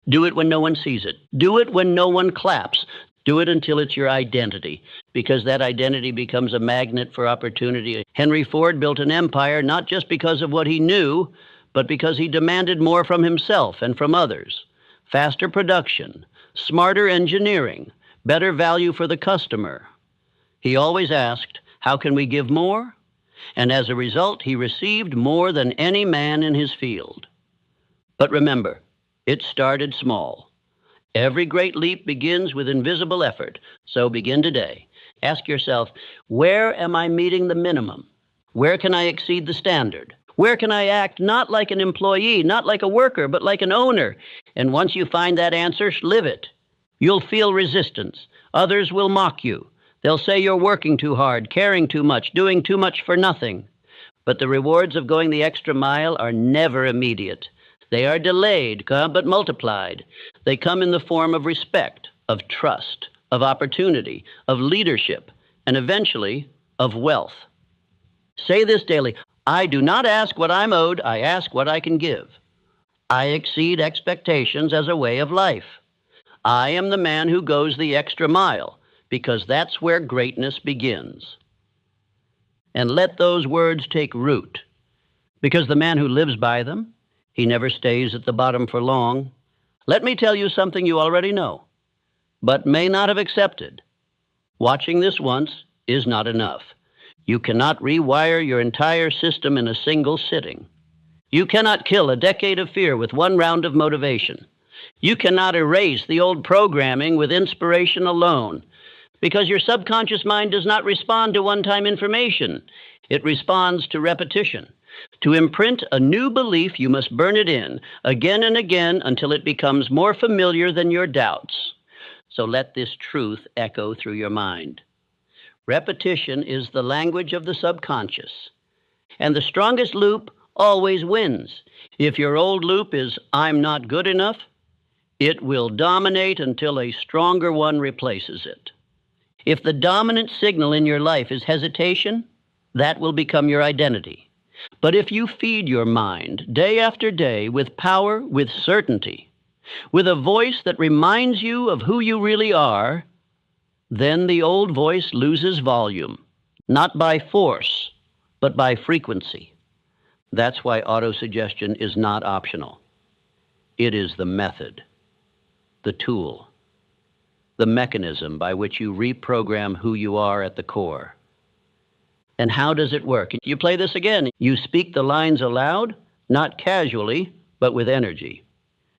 Do it when no one sees it. Do it when no one claps. Do it until it's your identity, because that identity becomes a magnet for opportunity. Henry Ford built an empire not just because of what he knew, but because he demanded more from himself and from others. Faster production, smarter engineering, better value for the customer. He always asked, how can we give more? And as a result, he received more than any man in his field. But remember, it started small. Every great leap begins with invisible effort, so begin today. Ask yourself, where am I meeting the minimum? Where can I exceed the standard? Where can I act not like an employee, not like a worker, but like an owner? And once you find that answer, live it. You'll feel resistance. Others will mock you. They'll say you're working too hard, caring too much, doing too much for nothing. But the rewards of going the extra mile are never immediate. They are delayed, but multiplied. They come in the form of respect, of trust, of opportunity, of leadership, and eventually of wealth. Say this daily, I do not ask what I'm owed, I ask what I can give. I exceed expectations as a way of life. I am the man who goes the extra mile, because that's where greatness begins. And let those words take root, because the man who lives by them, he never stays at the bottom for long. Let me tell you something you already know, but may not have accepted. Watching this once is not enough. You cannot rewire your entire system in a single sitting. You cannot kill a decade of fear with one round of motivation. You cannot erase the old programming with inspiration alone, because your subconscious mind does not respond to one-time information. It responds to repetition. To imprint a new belief, you must burn it in again and again until it becomes more familiar than your doubts. So let this truth echo through your mind. Repetition is the language of the subconscious, and the strongest loop always wins. If your old loop is, I'm not good enough, it will dominate until a stronger one replaces it. If the dominant signal in your life is hesitation, that will become your identity. But if you feed your mind day after day with power, with certainty, with a voice that reminds you of who you really are, then the old voice loses volume, not by force, but by frequency. That's why autosuggestion is not optional. It is the method, the tool, the mechanism by which you reprogram who you are at the core. And how does it work? You play this again. You speak the lines aloud, not casually, but with energy.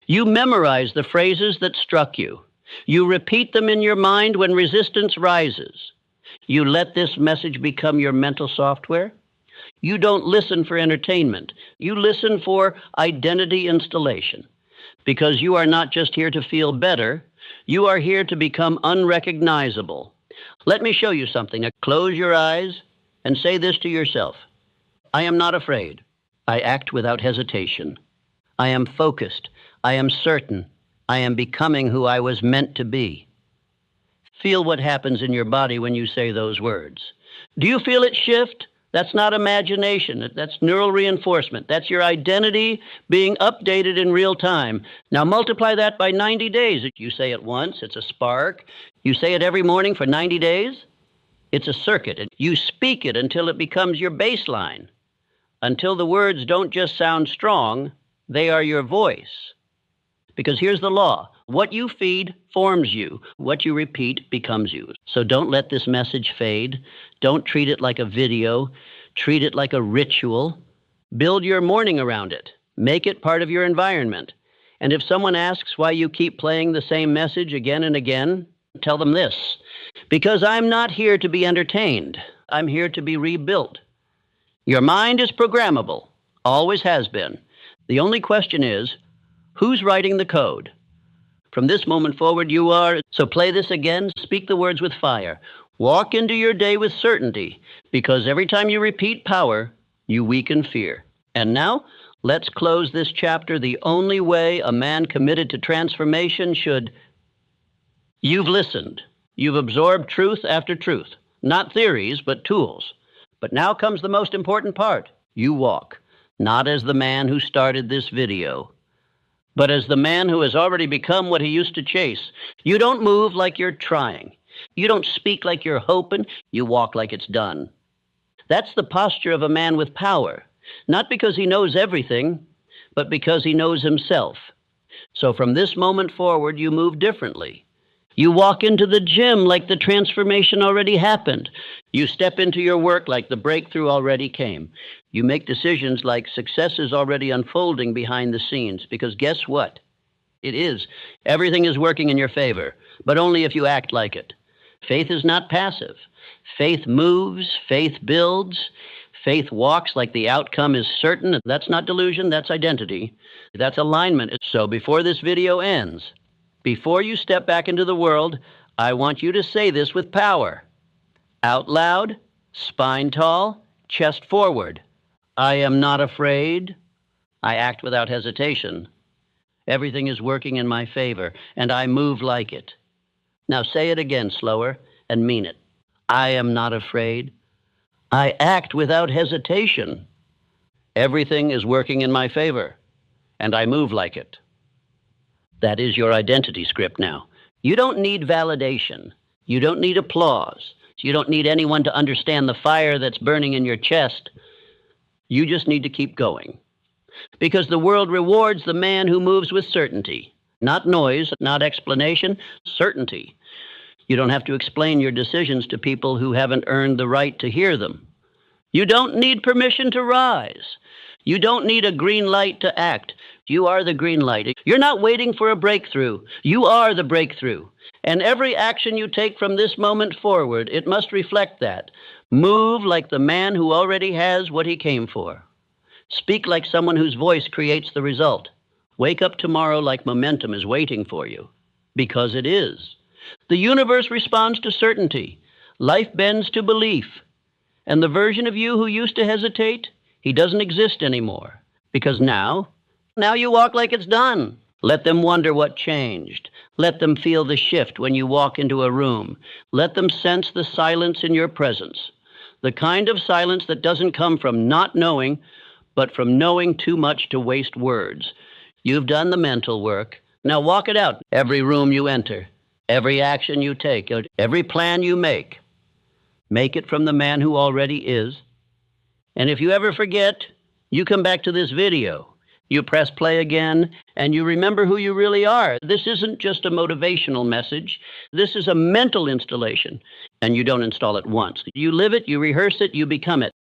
You memorize the phrases that struck you. You repeat them in your mind when resistance rises. You let this message become your mental software. You don't listen for entertainment. You listen for identity installation. Because you are not just here to feel better, you are here to become unrecognizable. Let me show you something. Close your eyes and say this to yourself. I am not afraid. I act without hesitation. I am focused. I am certain. I am becoming who I was meant to be. Feel what happens in your body when you say those words. Do you feel it shift? That's not imagination. That's neural reinforcement. That's your identity being updated in real time. Now multiply that by 90 days. You say it once, it's a spark. You say it every morning for 90 days, it's a circuit. You speak it until it becomes your baseline, until the words don't just sound strong, they are your voice. Because here's the law. What you feed forms you. What you repeat becomes you. So don't let this message fade. Don't treat it like a video. Treat it like a ritual. Build your morning around it. Make it part of your environment. And if someone asks why you keep playing the same message again and again, tell them this. Because I'm not here to be entertained. I'm here to be rebuilt. Your mind is programmable. Always has been. The only question is, who's writing the code? From this moment forward, you are. So play this again. Speak the words with fire. Walk into your day with certainty, because every time you repeat power, you weaken fear. And now, let's close this chapter the only way a man committed to transformation should. You've listened. You've absorbed truth after truth. Not theories, but tools. But now comes the most important part. You walk, not as the man who started this video, but as the man who has already become what he used to chase. You don't move like you're trying. You don't speak like you're hoping. You walk like it's done. That's the posture of a man with power, not because he knows everything, but because he knows himself. So from this moment forward, you move differently. You walk into the gym like the transformation already happened. You step into your work like the breakthrough already came. You make decisions like success is already unfolding behind the scenes, because guess what? It is. Everything is working in your favor, but only if you act like it. Faith is not passive. Faith moves, faith builds, faith walks like the outcome is certain. That's not delusion, that's identity. That's alignment. So before this video ends, before you step back into the world, I want you to say this with power. Out loud, spine tall, chest forward. I am not afraid. I act without hesitation. Everything is working in my favor, and I move like it. Now say it again slower and mean it. I am not afraid. I act without hesitation. Everything is working in my favor, and I move like it. That is your identity script now. You don't need validation. You don't need applause. You don't need anyone to understand the fire that's burning in your chest. You just need to keep going. Because the world rewards the man who moves with certainty. Not noise, not explanation, certainty. You don't have to explain your decisions to people who haven't earned the right to hear them. You don't need permission to rise. You don't need a green light to act. You are the green light. You're not waiting for a breakthrough. You are the breakthrough. And every action you take from this moment forward, it must reflect that. Move like the man who already has what he came for. Speak like someone whose voice creates the result. Wake up tomorrow like momentum is waiting for you. Because it is. The universe responds to certainty. Life bends to belief. And the version of you who used to hesitate, he doesn't exist anymore. Because now you walk like it's done. Let them wonder what changed. Let them feel the shift when you walk into a room. Let them sense the silence in your presence. The kind of silence that doesn't come from not knowing, but from knowing too much to waste words. You've done the mental work. Now walk it out. Every room you enter, every action you take, every plan you make it from the man who already is. And if you ever forget, you come back to this video. You press play again, and you remember who you really are. This isn't just a motivational message. This is a mental installation, and you don't install it once. You live it, you rehearse it, you become it.